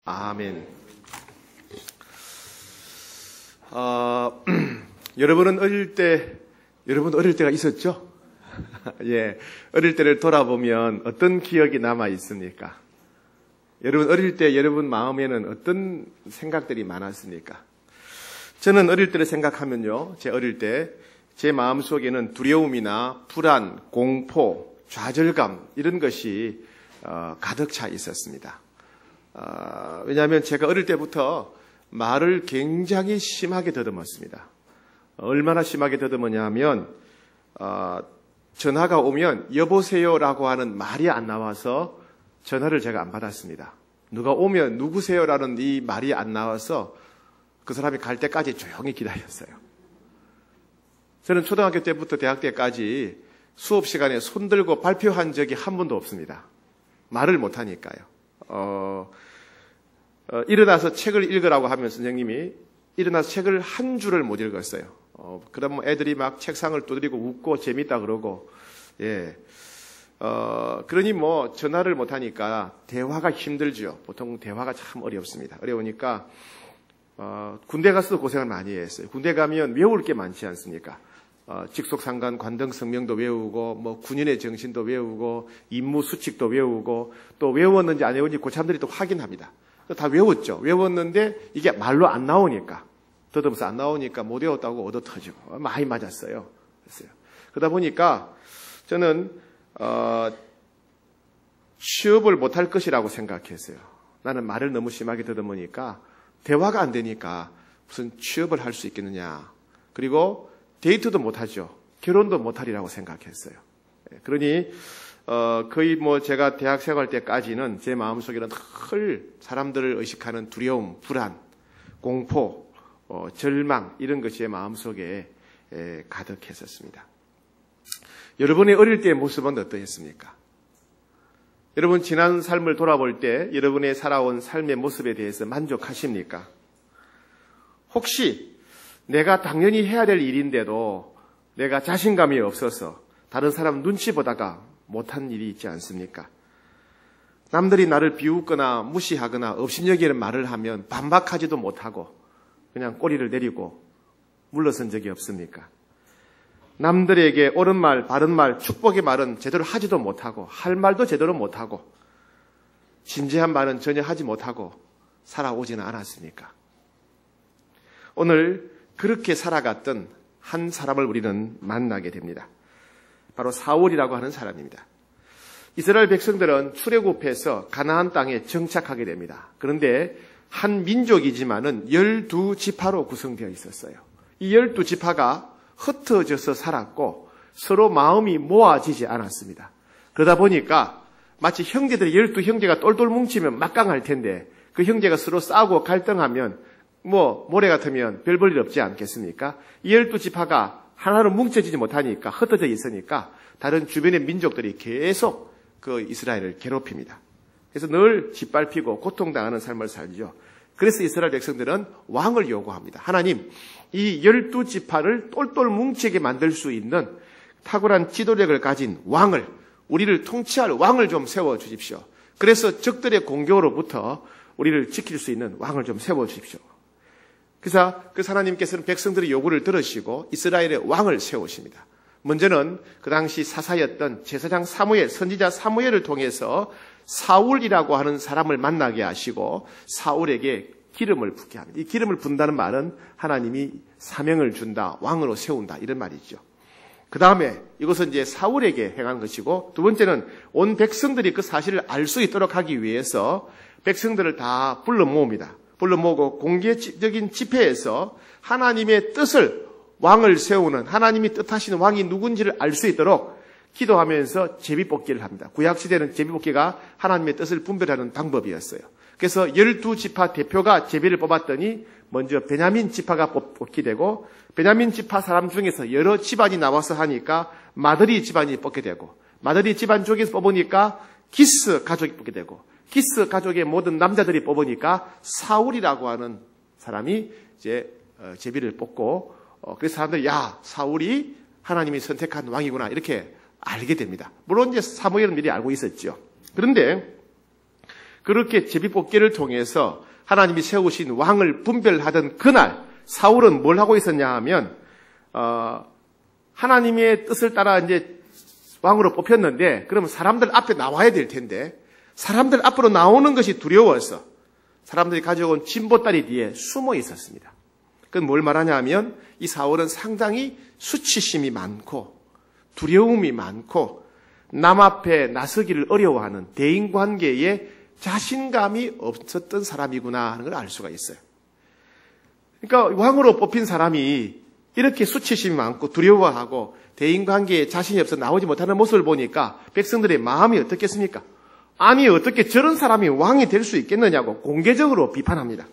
아멘. 여러분 어릴 때가 있었죠? 예. 어릴 때를 돌아보면 어떤 기억이 남아 있습니까? 여러분 어릴 때 여러분 마음에는 어떤 생각들이 많았습니까? 저는 어릴 때를 생각하면요. 제 어릴 때 제 마음 속에는 두려움이나 불안, 공포, 좌절감 이런 것이 가득 차 있었습니다. 왜냐하면 제가 어릴 때부터 말을 굉장히 심하게 더듬었습니다. 얼마나 심하게 더듬었냐면 전화가 오면 여보세요라고 하는 말이 안 나와서 전화를 제가 안 받았습니다. 누가 오면 누구세요라는 이 말이 안 나와서 그 사람이 갈 때까지 조용히 기다렸어요. 저는 초등학교 때부터 대학 때까지 수업 시간에 손 들고 발표한 적이 한 번도 없습니다. 말을 못하니까요. 일어나서 책을 읽으라고 하면 선생님이 일어나서 책을 한 줄을 못 읽었어요. 그럼 애들이 막 책상을 두드리고 웃고 재밌다 그러고, 예. 그러니 뭐 전화를 못하니까 대화가 힘들죠. 보통 대화가 참 어렵습니다. 어려우니까, 군대 가서도 고생을 많이 했어요. 군대 가면 외울 게 많지 않습니까? 직속상관 관등성명도 외우고, 뭐 군인의 정신도 외우고, 임무 수칙도 외우고, 또 외웠는지 안 외웠는지 고참들이 또 확인합니다. 다 외웠죠. 외웠는데 이게 말로 안 나오니까, 더듬어서 안 나오니까 못 외웠다고 얻어 터지고 많이 맞았어요. 그랬어요. 그러다 보니까 저는 취업을 못할 것이라고 생각했어요. 나는 말을 너무 심하게 더듬으니까 대화가 안 되니까 무슨 취업을 할 수 있겠느냐. 그리고 데이트도 못하죠. 결혼도 못하리라고 생각했어요. 그러니 거의 뭐 제가 대학 생활 때까지는 제 마음속에는 늘 사람들을 의식하는 두려움, 불안, 공포, 절망 이런 것이 제 마음속에 가득했었습니다. 여러분의 어릴 때의 모습은 어떠했습니까? 여러분 지난 삶을 돌아볼 때 여러분의 살아온 삶의 모습에 대해서 만족하십니까? 혹시 내가 당연히 해야 될 일인데도 내가 자신감이 없어서 다른 사람 눈치 보다가 못한 일이 있지 않습니까? 남들이 나를 비웃거나 무시하거나 업신여기는 말을 하면 반박하지도 못하고 그냥 꼬리를 내리고 물러선 적이 없습니까? 남들에게 옳은 말, 바른 말, 축복의 말은 제대로 하지도 못하고 할 말도 제대로 못하고 진지한 말은 전혀 하지 못하고 살아오지는 않았습니까? 오늘 그렇게 살아갔던 한 사람을 우리는 만나게 됩니다. 바로 사울이라고 하는 사람입니다. 이스라엘 백성들은 출애굽해서 가나안 땅에 정착하게 됩니다. 그런데 한 민족이지만은 12지파로 구성되어 있었어요. 이 12지파가 흩어져서 살았고 서로 마음이 모아지지 않았습니다. 그러다 보니까 마치 형제들이 12형제가 똘똘 뭉치면 막강할 텐데 그 형제가 서로 싸우고 갈등하면 뭐 모래 같으면 별 볼 일 없지 않겠습니까? 이 12지파가 하나로 뭉쳐지지 못하니까 흩어져 있으니까 다른 주변의 민족들이 계속 그 이스라엘을 괴롭힙니다. 그래서 늘 짓밟히고 고통당하는 삶을 살죠. 그래서 이스라엘 백성들은 왕을 요구합니다. 하나님, 이 12지파를 똘똘 뭉치게 만들 수 있는 탁월한 지도력을 가진 왕을, 우리를 통치할 왕을 좀 세워주십시오. 그래서 적들의 공격으로부터 우리를 지킬 수 있는 왕을 좀 세워주십시오. 그래서 그 하나님께서는 백성들의 요구를 들으시고 이스라엘의 왕을 세우십니다. 먼저는 그 당시 사사였던 제사장 사무엘, 선지자 사무엘을 통해서 사울이라고 하는 사람을 만나게 하시고 사울에게 기름을 붓게 합니다. 이 기름을 붓는다는 말은 하나님이 사명을 준다, 왕으로 세운다 이런 말이죠. 그 다음에 이것은 이제 사울에게 행한 것이고 두 번째는 온 백성들이 그 사실을 알 수 있도록 하기 위해서 백성들을 다 불러 모읍니다. 불러 모으고 공개적인 집회에서 하나님의 뜻을 왕을 세우는 하나님이 뜻하시는 왕이 누군지를 알 수 있도록 기도하면서 제비뽑기를 합니다. 구약시대는 제비뽑기가 하나님의 뜻을 분별하는 방법이었어요. 그래서 12지파 대표가 제비를 뽑았더니 먼저 베냐민 지파가 뽑게 되고 베냐민 지파 사람 중에서 여러 집안이 나와서 하니까 마드리 집안이 뽑게 되고 마드리 집안 쪽에서 뽑으니까 기스 가족이 뽑게 되고 기스 가족의 모든 남자들이 뽑으니까 사울이라고 하는 사람이 이제 제비를 뽑고 그래서 사람들이 야 사울이 하나님이 선택한 왕이구나 이렇게 알게 됩니다. 물론 이제 사무엘은 미리 알고 있었죠. 그런데 그렇게 제비뽑기를 통해서 하나님이 세우신 왕을 분별하던 그날 사울은 뭘 하고 있었냐 하면 하나님의 뜻을 따라 이제 왕으로 뽑혔는데 그러면 사람들 앞에 나와야 될 텐데 사람들 앞으로 나오는 것이 두려워서 사람들이 가져온 진보다리 뒤에 숨어 있었습니다. 그건 뭘 말하냐 하면 이 사울은 상당히 수치심이 많고 두려움이 많고 남 앞에 나서기를 어려워하는 대인관계에 자신감이 없었던 사람이구나 하는 걸 알 수가 있어요. 그러니까 왕으로 뽑힌 사람이 이렇게 수치심이 많고 두려워하고 대인관계에 자신이 없어 나오지 못하는 모습을 보니까 백성들의 마음이 어떻겠습니까? 아니 어떻게 저런 사람이 왕이 될 수 있겠느냐고 공개적으로 비판합니다.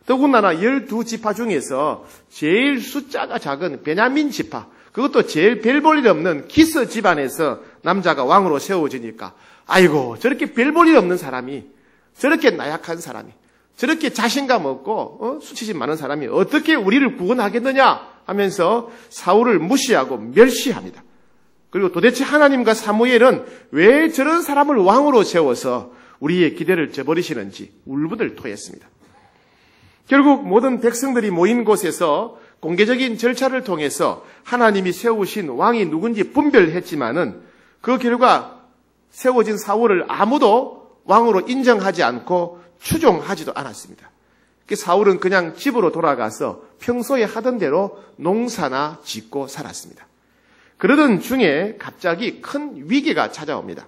더군다나 12지파 중에서 제일 숫자가 작은 베냐민 지파, 그것도 제일 별 볼 일 없는 기스 집안에서 남자가 왕으로 세워지니까 아이고 저렇게 별 볼 일 없는 사람이, 저렇게 나약한 사람이, 저렇게 자신감 없고 수치심 많은 사람이 어떻게 우리를 구원하겠느냐 하면서 사울을 무시하고 멸시합니다. 그리고 도대체 하나님과 사무엘은 왜 저런 사람을 왕으로 세워서 우리의 기대를 저버리시는지 울분을 토했습니다. 결국 모든 백성들이 모인 곳에서 공개적인 절차를 통해서 하나님이 세우신 왕이 누군지 분별했지만은 그 결과 세워진 사울을 아무도 왕으로 인정하지 않고 추종하지도 않았습니다. 사울은 그냥 집으로 돌아가서 평소에 하던 대로 농사나 짓고 살았습니다. 그러던 중에 갑자기 큰 위기가 찾아옵니다.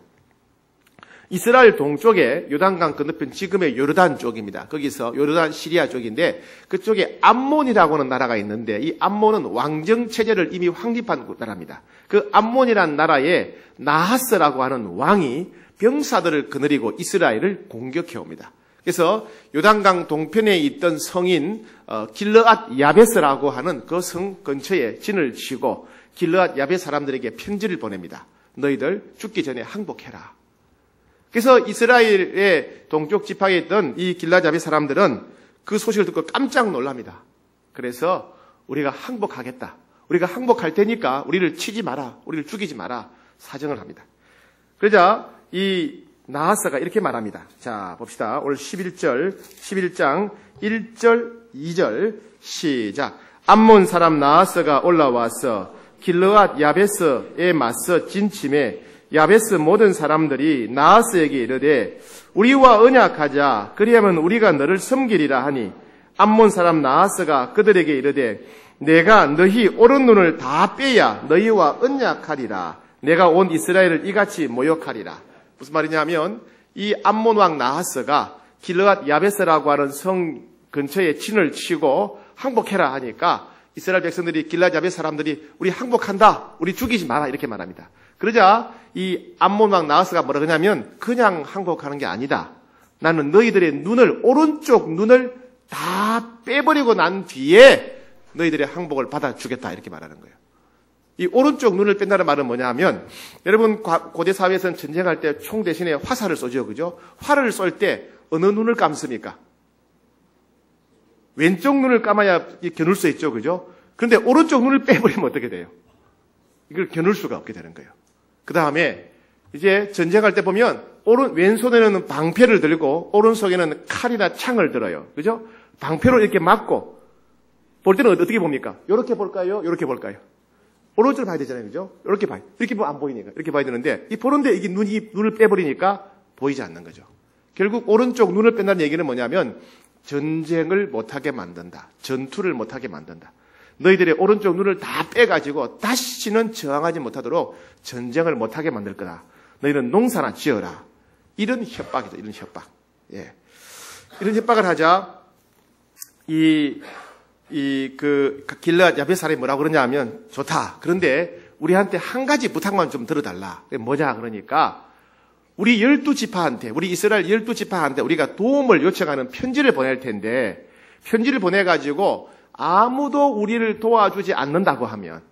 이스라엘 동쪽에 요단강 건너편 지금의 요르단 쪽입니다. 거기서 요르단 시리아 쪽인데 그쪽에 암몬이라고 하는 나라가 있는데 이 암몬은 왕정 체제를 이미 확립한 나라입니다. 그 암몬이라는 나라에 나하스라고 하는 왕이 병사들을 거느리고 이스라엘을 공격해 옵니다. 그래서 요단강 동편에 있던 성인 길르앗 야베스라고 하는 그 성 근처에 진을 치고 길르앗 야베 사람들에게 편지를 보냅니다. 너희들 죽기 전에 항복해라. 그래서 이스라엘의 동쪽 지파에 있던 이 길르앗 야베 사람들은 그 소식을 듣고 깜짝 놀랍니다. 그래서 우리가 항복하겠다. 우리가 항복할 테니까 우리를 치지 마라. 우리를 죽이지 마라. 사정을 합니다. 그러자 이 나하스가 이렇게 말합니다. 자, 봅시다. 오늘 11장 1절, 2절 시작. 암몬 사람 나하스가 올라와서 길르앗 야베스에 맞서 진침에 야베스 모든 사람들이 나하스에게 이르되 우리와 언약하자. 그리하면 우리가 너를 섬기리라 하니 암몬 사람 나하스가 그들에게 이르되 내가 너희 오른 눈을 다 빼야 너희와 언약하리라. 내가 온 이스라엘을 이같이 모욕하리라. 무슨 말이냐면 이 암몬 왕 나하스가 길르앗 야베스라고 하는 성 근처에 진을 치고 항복해라 하니까 이스라엘 백성들이 길르앗 야베스 사람들이 우리 항복한다. 우리 죽이지 마라. 이렇게 말합니다. 그러자 이 암몬 왕 나하스가 뭐라 그러냐면 그냥 항복하는 게 아니다. 나는 너희들의 눈을 오른쪽 눈을 다 빼버리고 난 뒤에 너희들의 항복을 받아주겠다. 이렇게 말하는 거예요. 이 오른쪽 눈을 뺀다는 말은 뭐냐 하면 여러분 고대 사회에서는 전쟁할 때 총 대신에 화살을 쏘죠. 그죠? 활을 쏠 때 어느 눈을 감습니까? 왼쪽 눈을 감아야 겨눌 수 있죠. 그죠? 그런데 오른쪽 눈을 빼버리면 어떻게 돼요? 이걸 겨눌 수가 없게 되는 거예요. 그 다음에 이제 전쟁할 때 보면 왼손에는 방패를 들고 오른손에는 칼이나 창을 들어요. 그죠? 방패로 이렇게 맞고 볼 때는 어떻게 봅니까? 이렇게 볼까요? 이렇게 볼까요? 오른쪽을 봐야 되잖아요. 그죠? 이렇게 봐요. 이렇게 보면 안 보이니까. 이렇게 봐야 되는데, 이 보는데 이게 눈을 빼버리니까 보이지 않는 거죠. 결국 오른쪽 눈을 뺀다는 얘기는 뭐냐면, 전쟁을 못하게 만든다. 전투를 못하게 만든다. 너희들의 오른쪽 눈을 다 빼가지고 다시는 저항하지 못하도록 전쟁을 못하게 만들 거다. 너희는 농사나 지어라. 이런 협박이죠. 이런 협박. 예. 이런 협박을 하자, 길르앗 야베스 사람이 뭐라고 그러냐 하면, 좋다. 그런데 우리한테 한 가지 부탁만 좀 들어달라. 그게 뭐냐 그러니까, 우리 12지파한테, 우리 이스라엘 12지파한테 우리가 도움을 요청하는 편지를 보낼 텐데, 편지를 보내가지고 아무도 우리를 도와주지 않는다고 하면,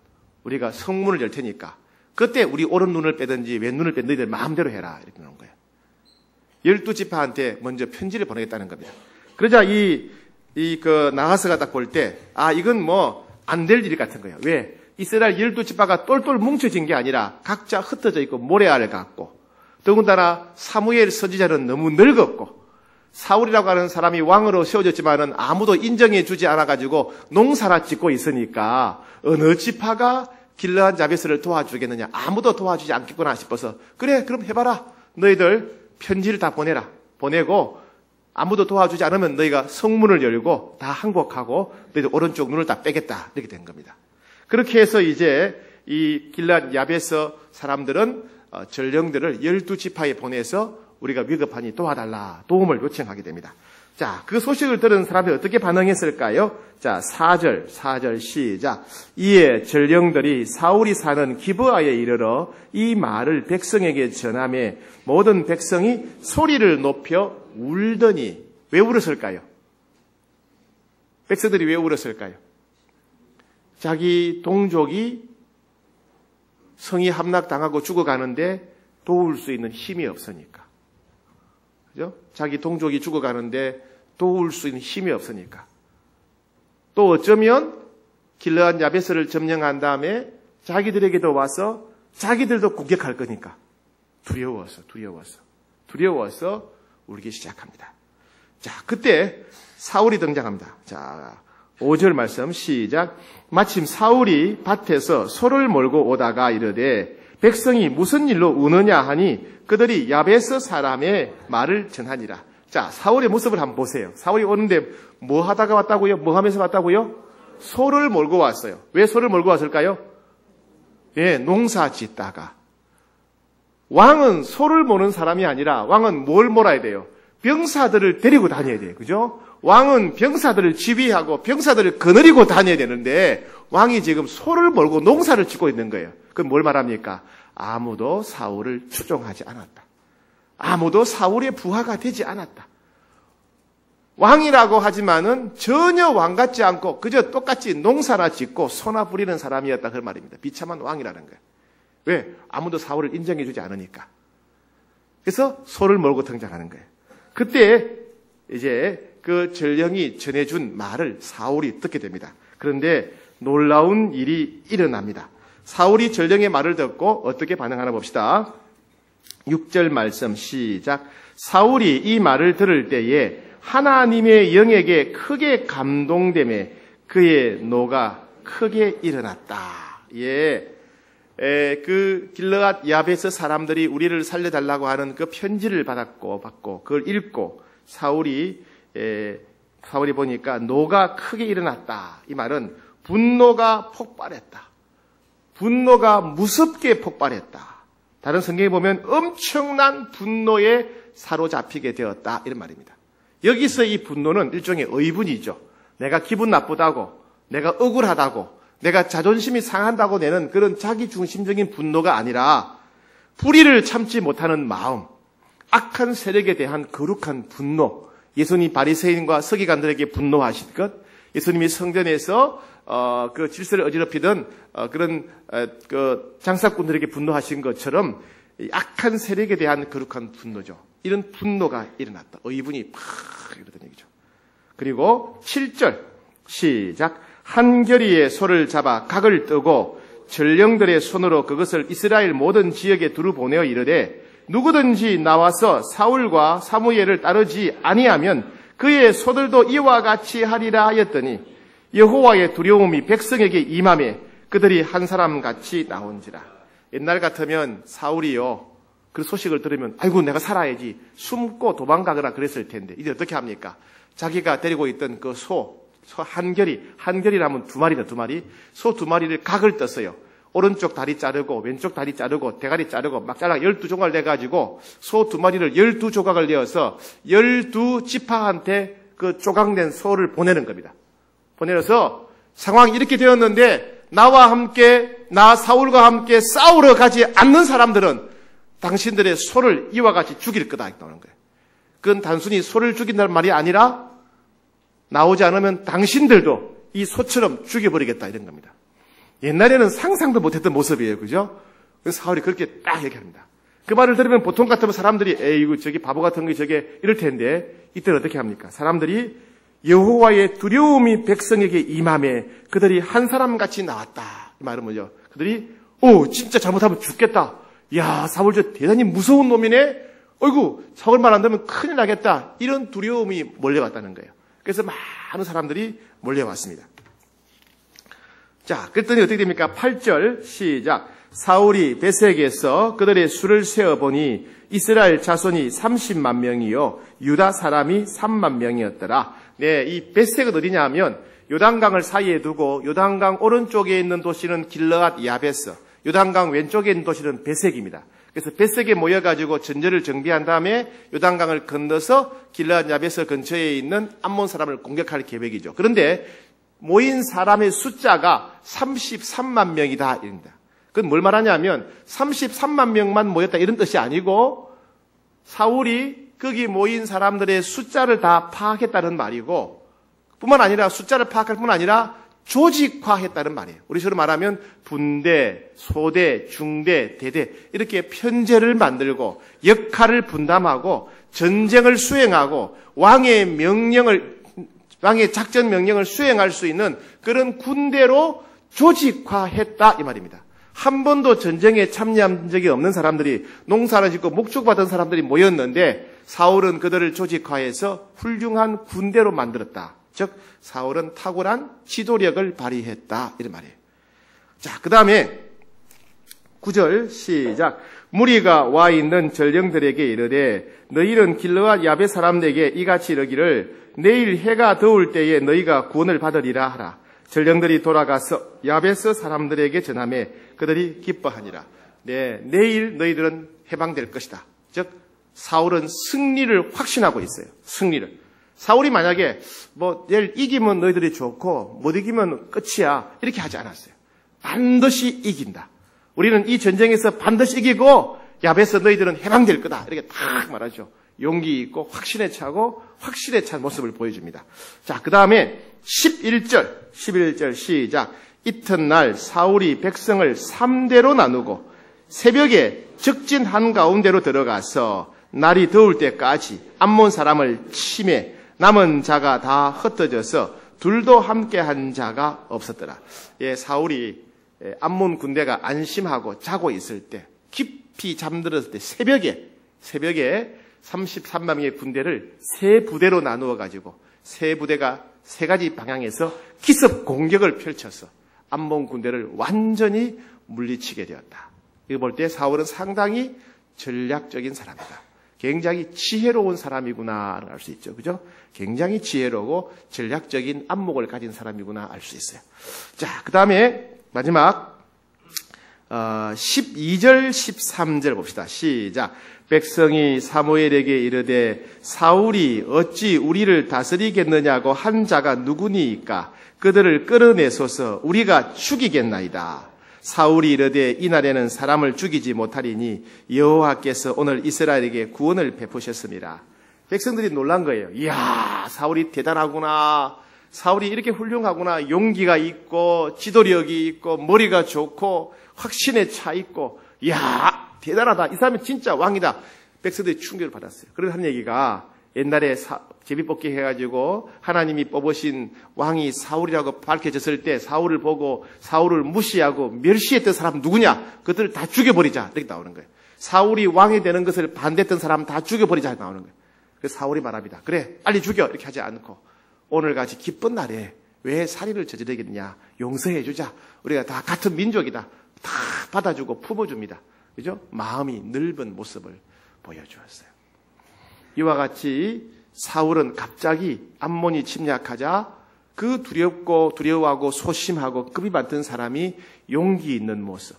우리가 성문을 열 테니까, 그때 우리 오른 눈을 빼든지 왼 눈을 빼든지 너희들 마음대로 해라. 이렇게 나온 거예요. 12지파한테 먼저 편지를 보내겠다는 겁니다. 그러자 나하스가 딱 볼 때, 이건 뭐, 안 될 일 같은 거예요. 왜? 이스라엘 12지파가 똘똘 뭉쳐진 게 아니라 각자 흩어져 있고 모래알을 갖고, 더군다나 사무엘 선지자는 너무 늙었고, 사울이라고 하는 사람이 왕으로 세워졌지만은 아무도 인정해 주지 않아가지고 농사나 짓고 있으니까 어느 지파가 길르앗 야베스를 도와주겠느냐. 아무도 도와주지 않겠구나 싶어서 그래 그럼 해봐라. 너희들 편지를 다 보내라. 보내고 아무도 도와주지 않으면 너희가 성문을 열고 다 항복하고 너희들 오른쪽 눈을 다 빼겠다. 이렇게 된 겁니다. 그렇게 해서 이제 이 길르앗 야베스 사람들은 전령들을 12지파에 보내서 우리가 위급하니 도와달라. 도움을 요청하게 됩니다. 자, 그 소식을 들은 사람들이 어떻게 반응했을까요? 자, 4절 시작. 이에 전령들이 사울이 사는 기브아에 이르러 이 말을 백성에게 전하매 모든 백성이 소리를 높여 울더니. 왜 울었을까요? 백성들이 왜 울었을까요? 자기 동족이 성이 함락당하고 죽어가는데 도울 수 있는 힘이 없으니까. 그죠? 자기 동족이 죽어가는데 도울 수 있는 힘이 없으니까. 또 어쩌면 길르앗 야베스를 점령한 다음에 자기들에게도 와서 자기들도 공격할 거니까 두려워서 울기 시작합니다. 자, 그때 사울이 등장합니다. 자, 5절 말씀 시작. 마침 사울이 밭에서 소를 몰고 오다가 이르되 백성이 무슨 일로 우느냐 하니 그들이 야베스 사람의 말을 전하니라. 자, 사울의 모습을 한번 보세요. 사울이 오는데 뭐 하다가 왔다고요? 뭐 하면서 왔다고요? 소를 몰고 왔어요. 왜 소를 몰고 왔을까요? 예, 농사 짓다가. 왕은 소를 모는 사람이 아니라 왕은 뭘 몰아야 돼요? 병사들을 데리고 다녀야 돼요. 그죠? 왕은 병사들을 지휘하고 병사들을 거느리고 다녀야 되는데 왕이 지금 소를 몰고 농사를 짓고 있는 거예요. 그럼 뭘 말합니까? 아무도 사울을 추종하지 않았다. 아무도 사울의 부하가 되지 않았다. 왕이라고 하지만은 전혀 왕 같지 않고 그저 똑같이 농사나 짓고 소나 부리는 사람이었다. 그 말입니다. 비참한 왕이라는 거예요. 왜? 아무도 사울을 인정해 주지 않으니까. 그래서 소를 몰고 등장하는 거예요. 그때 이제 그 전령이 전해준 말을 사울이 듣게 됩니다. 그런데 놀라운 일이 일어납니다. 사울이 전령의 말을 듣고 어떻게 반응하나 봅시다. 6절 말씀 시작. 사울이 이 말을 들을 때에 하나님의 영에게 크게 감동되며 그의 노가 크게 일어났다. 예. 그 길르앗 야베스 사람들이 우리를 살려달라고 하는 그 편지를 받고 그걸 읽고 사울이 보니까 노가 크게 일어났다. 이 말은 분노가 폭발했다. 분노가 무섭게 폭발했다. 다른 성경에 보면 엄청난 분노에 사로잡히게 되었다. 이런 말입니다. 여기서 이 분노는 일종의 의분이죠. 내가 기분 나쁘다고, 내가 억울하다고, 내가 자존심이 상한다고 내는 그런 자기 중심적인 분노가 아니라 불의를 참지 못하는 마음, 악한 세력에 대한 거룩한 분노, 예수님이 바리새인과 서기관들에게 분노하신 것, 예수님이 성전에서 그 질서를 어지럽히던 그런 그 장사꾼들에게 분노하신 것처럼 악한 세력에 대한 거룩한 분노죠. 이런 분노가 일어났다. 의분이 팍 이러던 얘기죠. 그리고 7절 시작. 한결이의 소를 잡아 각을 뜨고 전령들의 손으로 그것을 이스라엘 모든 지역에 두루 보내어 이르되 누구든지 나와서 사울과 사무엘을 따르지 아니하면 그의 소들도 이와 같이 하리라 하였더니 여호와의 두려움이 백성에게 임하매 그들이 한 사람 같이 나온지라. 옛날 같으면 사울이요 그 소식을 들으면 아이고 내가 살아야지 숨고 도망가거나 그랬을 텐데 이제 어떻게 합니까? 자기가 데리고 있던 그 소 한결이라면 두 마리. 소 두 마리를 각을 떴어요. 오른쪽 다리 자르고 왼쪽 다리 자르고 대가리 자르고 막 잘라 12조각을 내가지고 소 두 마리를 12조각을 내어서 12지파한테 그 조각낸 소를 보내는 겁니다. 보내서 상황이 이렇게 되었는데 나 사울과 함께 싸우러 가지 않는 사람들은 당신들의 소를 이와 같이 죽일 거다 했다는 거예요. 그건 단순히 소를 죽인다는 말이 아니라 나오지 않으면 당신들도 이 소처럼 죽여버리겠다 이런 겁니다. 옛날에는 상상도 못했던 모습이에요. 그죠? 그래서 사울이 그렇게 딱 얘기합니다. 그 말을 들으면 보통 같으면 사람들이 에이구 저기 바보 같은 게 저게 이럴 텐데 이때는 어떻게 합니까? 사람들이 여호와의 두려움이 백성에게 임하매 그들이 한 사람같이 나왔다. 이 말은 뭐죠? 그들이 진짜 잘못하면 죽겠다. 야 사울 저 대단히 무서운 놈이네. 어이구, 사울만 안 되면 큰일 나겠다. 이런 두려움이 몰려왔다는 거예요. 그래서 많은 사람들이 몰려왔습니다. 자, 그랬더니 어떻게 됩니까? 8절 시작. 사울이 베색에서 그들의 수를 세어보니 이스라엘 자손이 30만 명이요 유다 사람이 3만 명이었더라. 네, 이 베색은 어디냐 하면 요단강을 사이에 두고 요단강 오른쪽에 있는 도시는 길르앗 야베스, 요단강 왼쪽에 있는 도시는 베색입니다. 그래서 베색에 모여가지고 전제를 정비한 다음에 요단강을 건너서 길르앗 야베스 근처에 있는 암몬 사람을 공격할 계획이죠. 그런데 모인 사람의 숫자가 33만 명이다 이럽니다. 그건 뭘 말하냐면 33만 명만 모였다 이런 뜻이 아니고 사울이 거기 모인 사람들의 숫자를 다 파악했다는 말이고 뿐만 아니라 숫자를 파악할 뿐 아니라 조직화했다는 말이에요. 우리처럼 말하면 분대, 소대, 중대, 대대 이렇게 편제를 만들고 역할을 분담하고 전쟁을 수행하고 왕의 작전 명령을 수행할 수 있는 그런 군대로 조직화했다 이 말입니다. 한 번도 전쟁에 참여한 적이 없는 사람들이 농사를 짓고 목축받은 사람들이 모였는데 사울은 그들을 조직화해서 훌륭한 군대로 만들었다. 즉 사울은 탁월한 지도력을 발휘했다 이런 말이에요. 자, 그 다음에 9절 시작. 무리가 와 있는 전령들에게 이르되 너희는 길르앗 야베 사람들에게 이같이 이르기를 내일 해가 더울 때에 너희가 구원을 받으리라 하라. 전령들이 돌아가서 야베스 사람들에게 전하매 그들이 기뻐하니라. 네, 내일 너희들은 해방될 것이다. 즉 사울은 승리를 확신하고 있어요. 승리를. 사울이 만약에 내일 이기면 너희들이 좋고 못 이기면 끝이야 이렇게 하지 않았어요. 반드시 이긴다. 우리는 이 전쟁에서 반드시 이기고 야베스 너희들은 해방될 거다 이렇게 딱 말하죠. 용기 있고 확신에 차고 확실에 찬 모습을 보여줍니다. 자, 그 다음에 11절 시작. 이튿날 사울이 백성을 3대로 나누고 새벽에 적진 한가운데로 들어가서 날이 더울 때까지 암몬 사람을 치매 남은 자가 다 흩어져서 둘도 함께 한 자가 없었더라. 예, 사울이 암몬 군대가 안심하고 자고 있을 때 깊이 잠들었을 때 새벽에 33만 명의 군대를 세 부대로 나누어 가지고 세 부대가 세 가지 방향에서 기습 공격을 펼쳐서 암몬 군대를 완전히 물리치게 되었다. 이거 볼 때 사울은 상당히 전략적인 사람이다. 굉장히 지혜로운 사람이구나 알 수 있죠. 그죠? 굉장히 지혜로우고 전략적인 안목을 가진 사람이구나 알 수 있어요. 자, 그 다음에 마지막 12절 13절 봅시다. 시작. 백성이 사무엘에게 이르되 사울이 어찌 우리를 다스리겠느냐고 한 자가 누구니이까 그들을 끌어내소서 우리가 죽이겠나이다. 사울이 이르되 이날에는 사람을 죽이지 못하리니 여호와께서 오늘 이스라엘에게 구원을 베푸셨습니다. 백성들이 놀란 거예요. 이야, 사울이 대단하구나. 사울이 이렇게 훌륭하구나. 용기가 있고 지도력이 있고 머리가 좋고 확신에 차 있고 이야, 대단하다. 이 사람이 진짜 왕이다. 백성들이 충격을 받았어요. 그래서 하는 얘기가 옛날에 제비뽑기 해가지고 하나님이 뽑으신 왕이 사울이라고 밝혀졌을 때 사울을 보고 사울을 무시하고 멸시했던 사람 누구냐? 그들을 다 죽여버리자. 이렇게 나오는 거예요. 사울이 왕이 되는 것을 반대했던 사람 다 죽여버리자. 나오는 거예요. 그래서 사울이 말합니다. 그래, 빨리 죽여. 이렇게 하지 않고 오늘같이 기쁜 날에 왜 살인을 저지르겠느냐? 용서해주자. 우리가 다 같은 민족이다. 다 받아주고 품어줍니다. 그죠? 마음이 넓은 모습을 보여주었어요. 이와 같이 사울은 갑자기 암몬이 침략하자 그 두려워하고 소심하고 급이 많던 사람이 용기 있는 모습,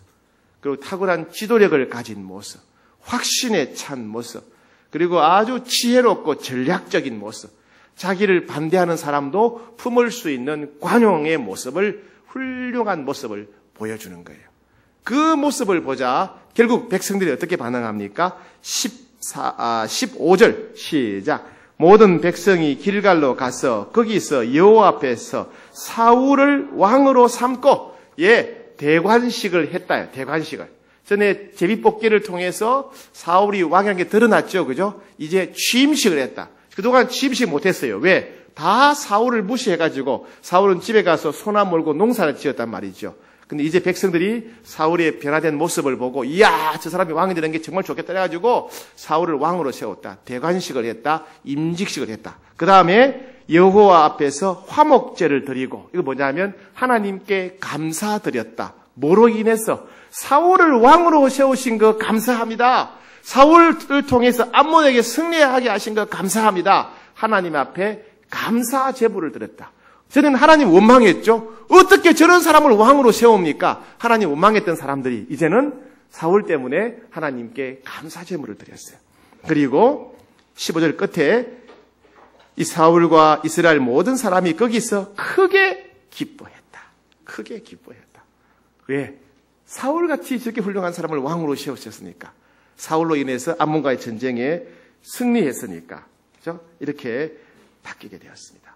그리고 탁월한 지도력을 가진 모습, 확신에 찬 모습, 그리고 아주 지혜롭고 전략적인 모습, 자기를 반대하는 사람도 품을 수 있는 관용의 모습을, 훌륭한 모습을 보여주는 거예요. 그 모습을 보자 결국 백성들이 어떻게 반응합니까? 15절 시작. 모든 백성이 길갈로 가서 거기서 여호와 앞에서 사울을 왕으로 삼고 대관식을 했다요. 대관식을. 전에 제비뽑기를 통해서 사울이 왕에게 드러났죠. 그죠? 이제 취임식을 했다. 그동안 취임식 못했어요. 왜? 다 사울을 무시해가지고 사울은 집에 가서 소나 몰고 농사를 지었단 말이죠. 근데 이제 백성들이 사울의 변화된 모습을 보고 이야 저 사람이 왕이 되는 게 정말 좋겠다 해가지고 사울을 왕으로 세웠다. 대관식을 했다. 임직식을 했다. 그 다음에 여호와 앞에서 화목제를 드리고 이거 뭐냐면 하나님께 감사드렸다. 뭐로 인해서 사울을 왕으로 세우신 거 감사합니다. 사울을 통해서 암몬에게 승리하게 하신 거 감사합니다. 하나님 앞에 감사 제물을 드렸다. 저는 하나님 원망했죠. 어떻게 저런 사람을 왕으로 세웁니까? 하나님 원망했던 사람들이 이제는 사울 때문에 하나님께 감사 제물을 드렸어요. 그리고 15절 끝에 이 사울과 이스라엘 모든 사람이 거기서 크게 기뻐했다. 크게 기뻐했다. 왜? 사울같이 저렇게 훌륭한 사람을 왕으로 세우셨으니까. 사울로 인해서 암몬과의 전쟁에 승리했으니까. 그렇죠? 이렇게 바뀌게 되었습니다.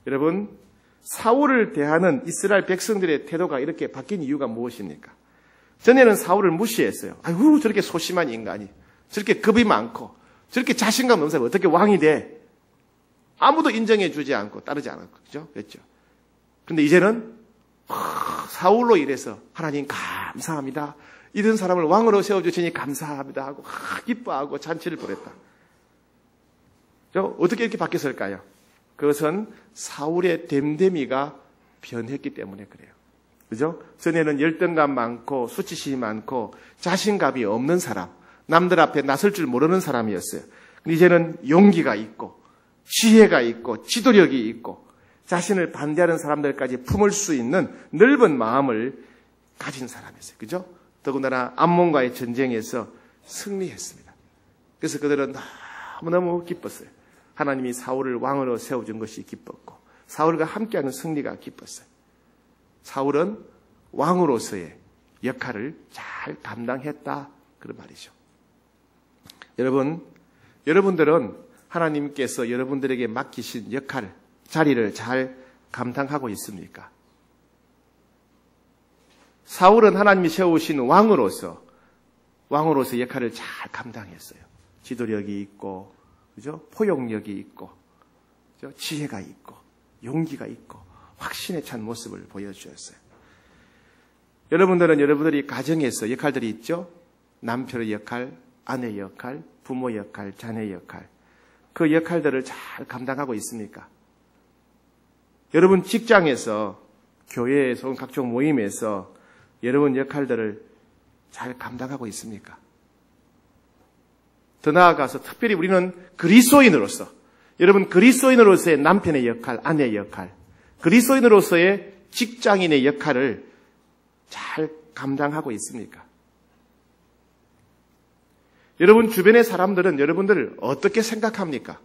여러분, 사울을 대하는 이스라엘 백성들의 태도가 이렇게 바뀐 이유가 무엇입니까? 전에는 사울을 무시했어요. 아이고, 저렇게 소심한 인간이, 저렇게 겁이 많고, 저렇게 자신감 없는 사람이 어떻게 왕이 돼? 아무도 인정해 주지 않고, 따르지 않았고, 그죠? 그랬죠. 근데 이제는, 사울로 인해서 하나님 감사합니다. 이런 사람을 왕으로 세워주시니 감사합니다 하고, 기뻐하고 잔치를 벌였다. 어떻게 이렇게 바뀌었을까요? 그것은 사울의 됨됨이가 변했기 때문에 그래요. 그죠? 전에는 열등감 많고 수치심이 많고 자신감이 없는 사람, 남들 앞에 나설 줄 모르는 사람이었어요. 근데 이제는 용기가 있고 지혜가 있고 지도력이 있고 자신을 반대하는 사람들까지 품을 수 있는 넓은 마음을 가진 사람이었어요. 그죠? 더군다나 암몬과의 전쟁에서 승리했습니다. 그래서 그들은 너무너무 기뻤어요. 하나님이 사울을 왕으로 세워준 것이 기뻤고 사울과 함께하는 승리가 기뻤어요. 사울은 왕으로서의 역할을 잘 감당했다. 그런 말이죠. 여러분들은 하나님께서 여러분들에게 맡기신 역할, 자리를 잘 감당하고 있습니까? 사울은 하나님이 세우신 왕으로서 역할을 잘 감당했어요. 지도력이 있고, 그죠? 포용력이 있고, 그죠? 지혜가 있고, 용기가 있고, 확신에 찬 모습을 보여주었어요. 여러분들은 여러분들이 가정에서 역할들이 있죠? 남편의 역할, 아내의 역할, 부모 역할, 자녀의 역할. 그 역할들을 잘 감당하고 있습니까? 여러분 직장에서, 교회에서, 각종 모임에서 여러분 역할들을 잘 감당하고 있습니까? 더 나아가서 특별히 우리는 그리스도인으로서, 여러분 그리스도인으로서의 남편의 역할, 아내의 역할, 그리스도인으로서의 직장인의 역할을 잘 감당하고 있습니까? 여러분 주변의 사람들은 여러분들을 어떻게 생각합니까?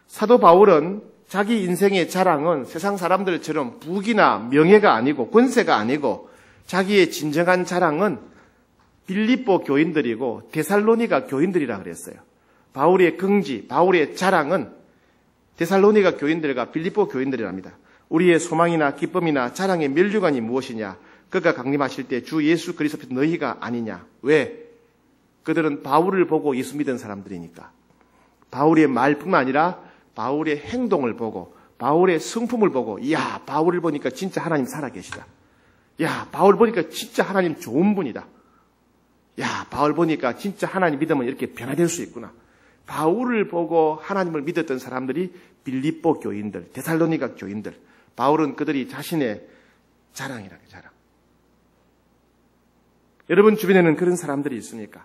사도 바울은 자기 인생의 자랑은 세상 사람들처럼 부귀나 명예가 아니고 권세가 아니고 자기의 진정한 자랑은 빌립보 교인들이고 데살로니가 교인들이라 그랬어요. 바울의 긍지, 바울의 자랑은 데살로니가 교인들과 빌립보 교인들이랍니다. 우리의 소망이나 기쁨이나 자랑의 면류관이 무엇이냐? 그가 강림하실 때 주 예수 그리스도 너희가 아니냐? 왜? 그들은 바울을 보고 예수 믿은 사람들이니까. 바울의 말뿐만 아니라 바울의 행동을 보고 바울의 성품을 보고 이야 바울을 보니까 진짜 하나님 살아계시다. 야 바울 보니까 진짜 하나님 좋은 분이다. 야 바울 보니까 진짜 하나님 믿으면 이렇게 변화될 수 있구나. 바울을 보고 하나님을 믿었던 사람들이 빌립보 교인들, 데살로니가 교인들. 바울은 그들이 자신의 자랑이라는 자랑. 여러분 주변에는 그런 사람들이 있습니까?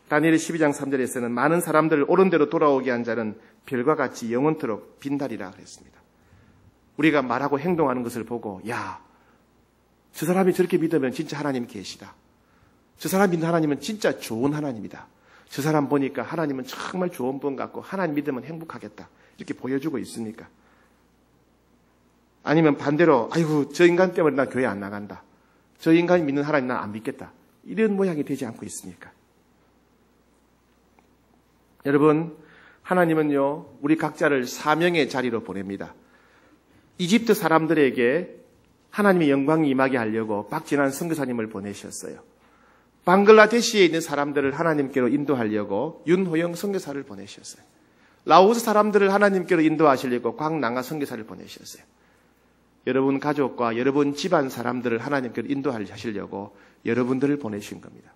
다니엘 12장 3절에서는 많은 사람들을 옳은 대로 돌아오게 한 자는 별과 같이 영원토록 빈다리라 그랬습니다. 우리가 말하고 행동하는 것을 보고 야, 저 사람이 저렇게 믿으면 진짜 하나님 계시다. 저 사람 믿는 하나님은 진짜 좋은 하나님이다. 저 사람 보니까 하나님은 정말 좋은 분 같고 하나님 믿으면 행복하겠다. 이렇게 보여주고 있습니까? 아니면 반대로 아이고 저 인간 때문에 나 교회 안 나간다. 저 인간이 믿는 하나님 나 안 믿겠다. 이런 모양이 되지 않고 있습니까? 여러분 하나님은요 우리 각자를 사명의 자리로 보냅니다. 이집트 사람들에게 하나님의 영광이 임하게 하려고 박진환 선교사님을 보내셨어요. 방글라데시에 있는 사람들을 하나님께로 인도하려고 윤호영 선교사를 보내셨어요. 라오스 사람들을 하나님께로 인도하시려고 광랑아 선교사를 보내셨어요. 여러분 가족과 여러분 집안 사람들을 하나님께로 인도하시려고 여러분들을 보내신 겁니다.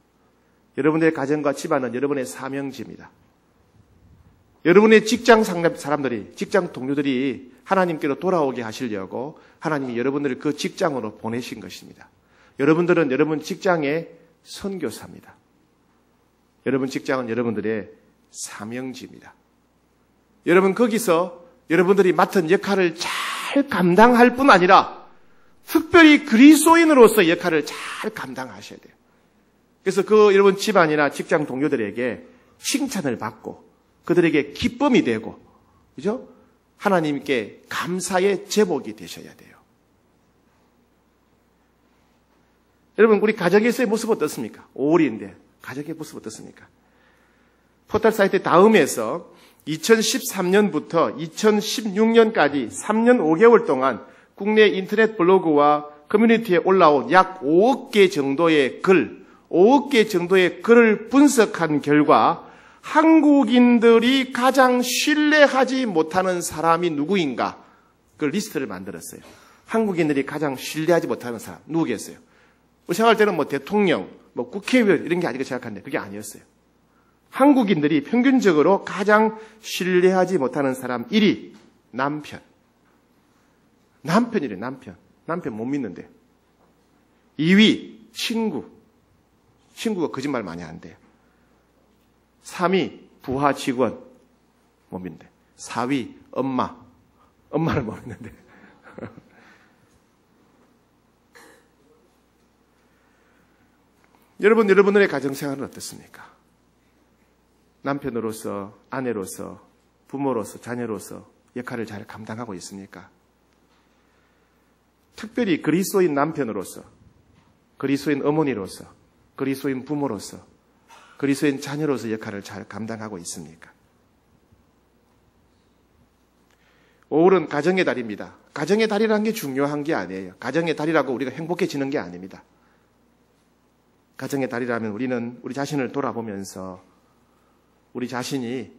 여러분들의 가정과 집안은 여러분의 사명지입니다. 여러분의 직장 사람들이, 직장 동료들이 하나님께로 돌아오게 하시려고 하나님이 여러분들을 그 직장으로 보내신 것입니다. 여러분들은 여러분 직장의 선교사입니다. 여러분 직장은 여러분들의 사명지입니다. 여러분 거기서 여러분들이 맡은 역할을 잘 감당할 뿐 아니라 특별히 그리스도인으로서 역할을 잘 감당하셔야 돼요. 그래서 그 여러분 집안이나 직장 동료들에게 칭찬을 받고 그들에게 기쁨이 되고, 그죠? 하나님께 감사의 제목이 되셔야 돼요. 여러분, 우리 가정에서의 모습 어떻습니까? 5월인데 가정의 모습 어떻습니까? 포털 사이트 다음에서 2013년부터 2016년까지 3년 5개월 동안 국내 인터넷 블로그와 커뮤니티에 올라온 약 5억 개 정도의 글, 5억 개 정도의 글을 분석한 결과 한국인들이 가장 신뢰하지 못하는 사람이 누구인가? 그 리스트를 만들었어요. 한국인들이 가장 신뢰하지 못하는 사람 누구겠어요? 생각할 때는 뭐 대통령, 뭐 국회의원 이런 게 아니고 생각하는데 그게 아니었어요. 한국인들이 평균적으로 가장 신뢰하지 못하는 사람 1위 남편. 남편이래, 남편. 남편 못 믿는데. 2위 친구. 친구가 거짓말 많이 한대요. 3위 부하 직원 못 믿는데. 4위 엄마. 엄마를 못 믿는데. 여러분들의 가정생활은 어떻습니까? 남편으로서, 아내로서, 부모로서, 자녀로서 역할을 잘 감당하고 있습니까? 특별히 그리스도인 남편으로서, 그리스도인 어머니로서, 그리스도인 부모로서, 그리스도인 자녀로서 역할을 잘 감당하고 있습니까? 5월은 가정의 달입니다. 가정의 달이라는 게 중요한 게 아니에요. 가정의 달이라고 우리가 행복해지는 게 아닙니다. 가정의 달이라면 우리는 우리 자신을 돌아보면서 우리 자신이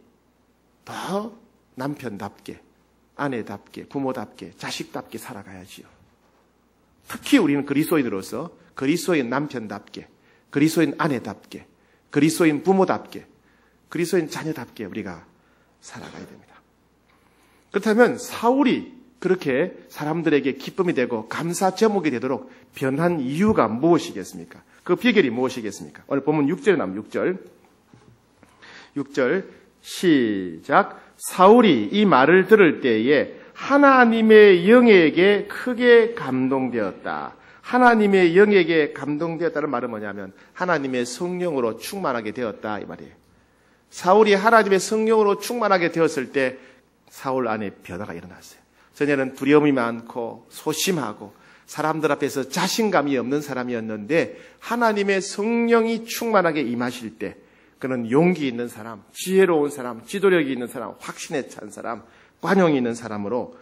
더 남편답게, 아내답게, 부모답게, 자식답게 살아가야지요. 특히 우리는 그리스도인으로서 그리스도인 남편답게, 그리스도인 아내답게, 그리스도인 부모답게, 그리스도인 자녀답게 우리가 살아가야 됩니다. 그렇다면 사울이 그렇게 사람들에게 기쁨이 되고 감사 제목이 되도록 변한 이유가 무엇이겠습니까? 그 비결이 무엇이겠습니까? 오늘 보면 6절에 나오면 6절 시작. 사울이 이 말을 들을 때에 하나님의 영에게 크게 감동되었다. 하나님의 영에게 감동되었다는 말은 뭐냐면 하나님의 성령으로 충만하게 되었다 이 말이에요. 사울이 하나님의 성령으로 충만하게 되었을 때 사울 안에 변화가 일어났어요. 전에는 두려움이 많고 소심하고 사람들 앞에서 자신감이 없는 사람이었는데 하나님의 성령이 충만하게 임하실 때 그는 용기 있는 사람, 지혜로운 사람, 지도력이 있는 사람, 확신에 찬 사람, 관용이 있는 사람으로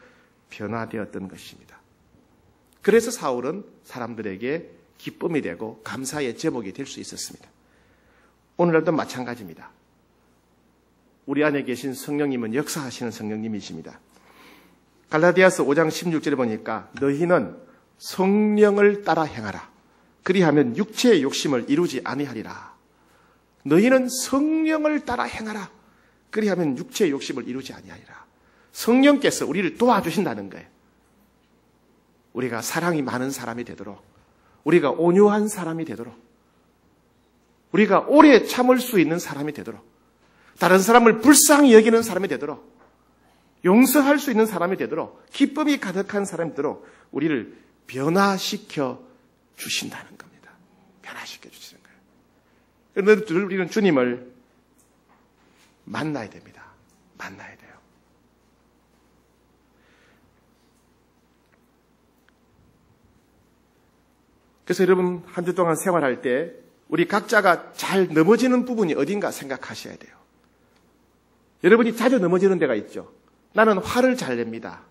변화되었던 것입니다. 그래서 사울은 사람들에게 기쁨이 되고 감사의 제목이 될 수 있었습니다. 오늘날도 마찬가지입니다. 우리 안에 계신 성령님은 역사하시는 성령님이십니다. 갈라디아서 5장 16절에 보니까 너희는 성령을 따라 행하라. 그리하면 육체의 욕심을 이루지 아니하리라. 너희는 성령을 따라 행하라. 그리하면 육체의 욕심을 이루지 아니하리라. 성령께서 우리를 도와주신다는 거예요. 우리가 사랑이 많은 사람이 되도록, 우리가 온유한 사람이 되도록, 우리가 오래 참을 수 있는 사람이 되도록, 다른 사람을 불쌍히 여기는 사람이 되도록, 용서할 수 있는 사람이 되도록, 기쁨이 가득한 사람이 되도록 우리를 변화시켜 주신다는 겁니다. 변화시켜 주시는 거예요. 그런데 우리는 주님을 만나야 됩니다. 만나야 돼요. 그래서 여러분 한 주 동안 생활할 때 우리 각자가 잘 넘어지는 부분이 어딘가 생각하셔야 돼요. 여러분이 자주 넘어지는 데가 있죠. 나는 화를 잘 냅니다.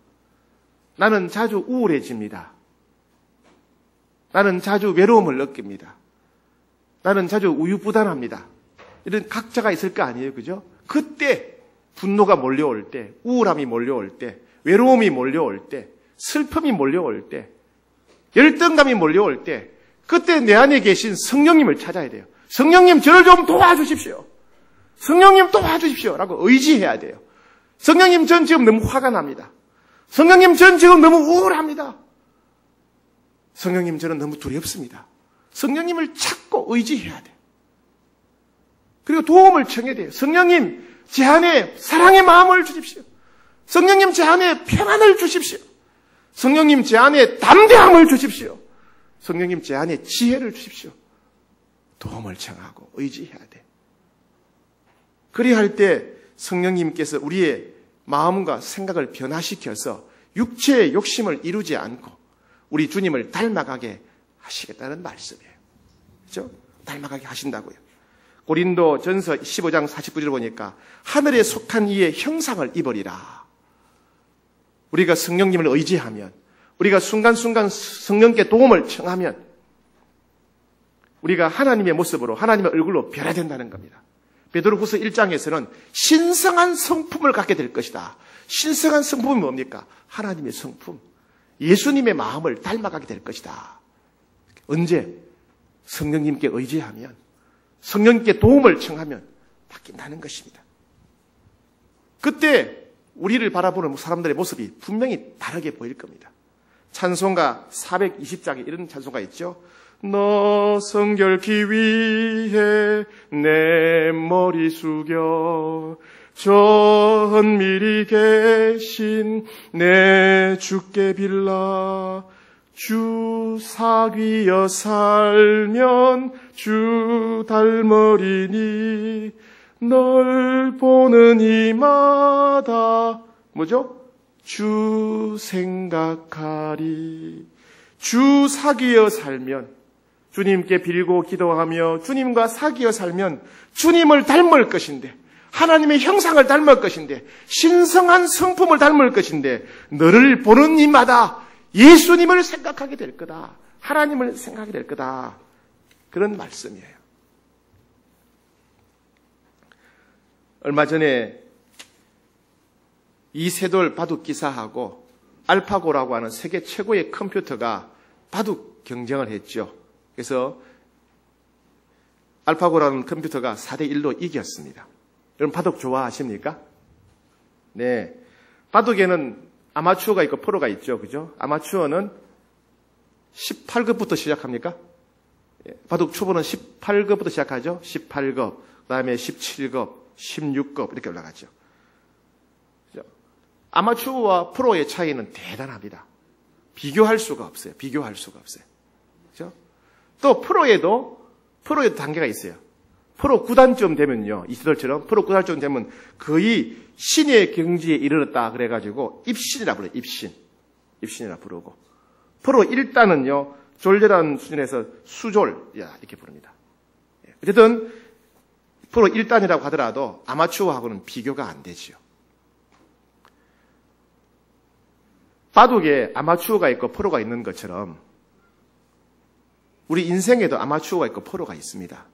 나는 자주 우울해집니다. 나는 자주 외로움을 느낍니다. 나는 자주 우유부단합니다. 이런 각자가 있을 거 아니에요. 그죠? 그때 분노가 몰려올 때, 우울함이 몰려올 때, 외로움이 몰려올 때, 슬픔이 몰려올 때, 열등감이 몰려올 때, 그때 내 안에 계신 성령님을 찾아야 돼요. 성령님, 저를 좀 도와주십시오. 성령님 도와주십시오. 라고 의지해야 돼요. 성령님, 전 지금 너무 화가 납니다. 성령님, 전 지금 너무 우울합니다. 성령님, 저는 너무 두렵습니다. 성령님을 찾고 의지해야 돼요. 그리고 도움을 청해야 돼요. 성령님, 제 안에 사랑의 마음을 주십시오. 성령님, 제 안에 평안을 주십시오. 성령님, 제 안에 담대함을 주십시오. 성령님, 제 안에 지혜를 주십시오. 도움을 청하고 의지해야 돼. 그리할 때 성령님께서 우리의 마음과 생각을 변화시켜서 육체의 욕심을 이루지 않고 우리 주님을 닮아가게 하시겠다는 말씀이에요. 그렇죠? 닮아가게 하신다고요. 고린도 전서 15장 49절 보니까 하늘에 속한 이의 형상을 입으리라. 우리가 성령님을 의지하면, 우리가 순간순간 성령께 도움을 청하면 우리가 하나님의 모습으로, 하나님의 얼굴로 변화된다는 겁니다. 베드로후서 1장에서는 신성한 성품을 갖게 될 것이다. 신성한 성품이 뭡니까? 하나님의 성품, 예수님의 마음을 닮아가게 될 것이다. 언제? 성령님께 의지하면, 성령님께 도움을 청하면 바뀐다는 것입니다. 그때 우리를 바라보는 사람들의 모습이 분명히 다르게 보일 겁니다. 찬송가 420장에 이런 찬송가 있죠. 너 성결케 위해 내 머리 숙여 저 은밀히 계신 내 주께 빌라. 주 사귀어 살면 주 닮으리니 널 보는 이마다 뭐죠? 주 생각하리. 주 사귀어 살면, 주님께 빌고 기도하며 주님과 사귀어 살면 주님을 닮을 것인데, 하나님의 형상을 닮을 것인데, 신성한 성품을 닮을 것인데, 너를 보는 이마다 예수님을 생각하게 될 거다. 하나님을 생각하게 될 거다. 그런 말씀이에요. 얼마 전에 이세돌 바둑 기사하고 알파고라고 하는 세계 최고의 컴퓨터가 바둑 경쟁을 했죠. 그래서 알파고라는 컴퓨터가 4대1로 이겼습니다. 여러분 바둑 좋아하십니까? 네. 바둑에는 아마추어가 있고 프로가 있죠. 그죠? 아마추어는 18급부터 시작합니까? 바둑 초보는 18급부터 시작하죠. 18급, 그 다음에 17급, 16급 이렇게 올라가죠. 그죠? 아마추어와 프로의 차이는 대단합니다. 비교할 수가 없어요. 비교할 수가 없어요. 그죠? 또 프로에도 단계가 있어요. 프로 9단쯤 되면요. 이세돌처럼 프로 9단쯤 되면 거의 신의 경지에 이르렀다 그래가지고 입신이라 불러요. 입신이라 부르고. 프로 1단은요. 졸렬한 수준에서 수졸 이렇게 부릅니다. 어쨌든 프로 1단이라고 하더라도 아마추어하고는 비교가 안 되지요. 바둑에 아마추어가 있고 프로가 있는 것처럼 우리 인생에도 아마추어가 있고 프로가 있습니다.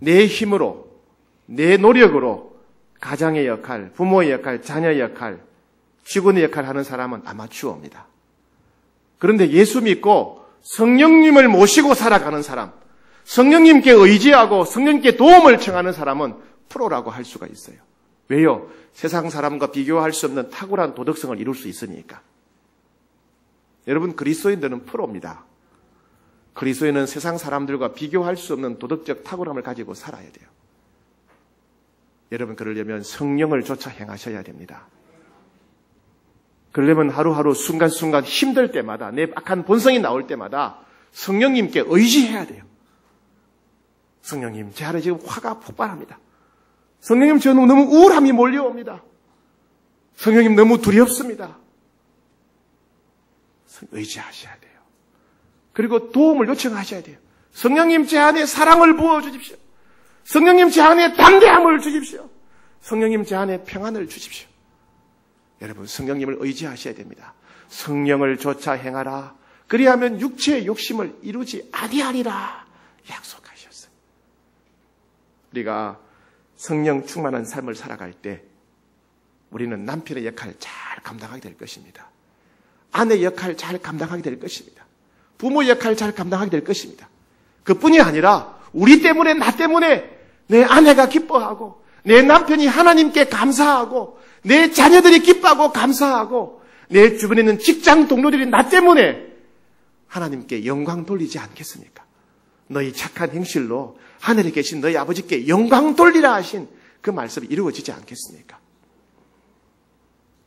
내 힘으로, 내 노력으로 가장의 역할, 부모의 역할, 자녀의 역할, 직원의 역할을 하는 사람은 아마추어입니다. 그런데 예수 믿고 성령님을 모시고 살아가는 사람, 성령님께 의지하고 성령님께 도움을 청하는 사람은 프로라고 할 수가 있어요. 왜요? 세상 사람과 비교할 수 없는 탁월한 도덕성을 이룰 수 있으니까. 여러분, 그리스도인들은 프로입니다. 그리스도인은 세상 사람들과 비교할 수 없는 도덕적 탁월함을 가지고 살아야 돼요. 여러분, 그러려면 성령을 쫓아 행하셔야 됩니다. 그러려면 하루하루 순간순간 힘들 때마다, 내 악한 본성이 나올 때마다 성령님께 의지해야 돼요. 성령님, 제 안에 지금 화가 폭발합니다. 성령님, 저는 너무 우울함이 몰려옵니다. 성령님, 너무 두렵습니다. 의지하셔야 돼요. 그리고 도움을 요청하셔야 돼요. 성령님, 제 안에 사랑을 부어주십시오. 성령님, 제 안에 담대함을 주십시오. 성령님, 제 안에 평안을 주십시오. 여러분, 성령님을 의지하셔야 됩니다. 성령을 쫓아 행하라. 그리하면 육체의 욕심을 이루지 아니하리라 약속하셨어요. 우리가 성령 충만한 삶을 살아갈 때 우리는 남편의 역할을 잘 감당하게 될 것입니다. 아내 역할 잘 감당하게 될 것입니다. 부모 역할 잘 감당하게 될 것입니다. 그뿐이 아니라 우리 때문에, 나 때문에 내 아내가 기뻐하고 내 남편이 하나님께 감사하고 내 자녀들이 기뻐하고 감사하고 내 주변에 있는 직장 동료들이 나 때문에 하나님께 영광 돌리지 않겠습니까? 너희 착한 행실로 하늘에 계신 너희 아버지께 영광 돌리라 하신 그 말씀이 이루어지지 않겠습니까?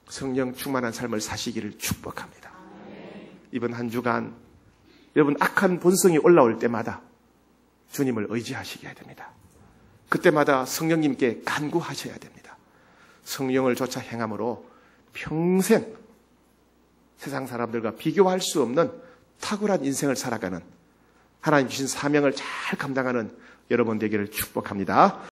성령 충만한 삶을 사시기를 축복합니다. 이번 한 주간 여러분 악한 본성이 올라올 때마다 주님을 의지하시게 해야 됩니다. 그때마다 성령님께 간구하셔야 됩니다. 성령을 쫓아 행함으로 평생 세상 사람들과 비교할 수 없는 탁월한 인생을 살아가는 하나님 주신 사명을 잘 감당하는 여러분 되기를 축복합니다.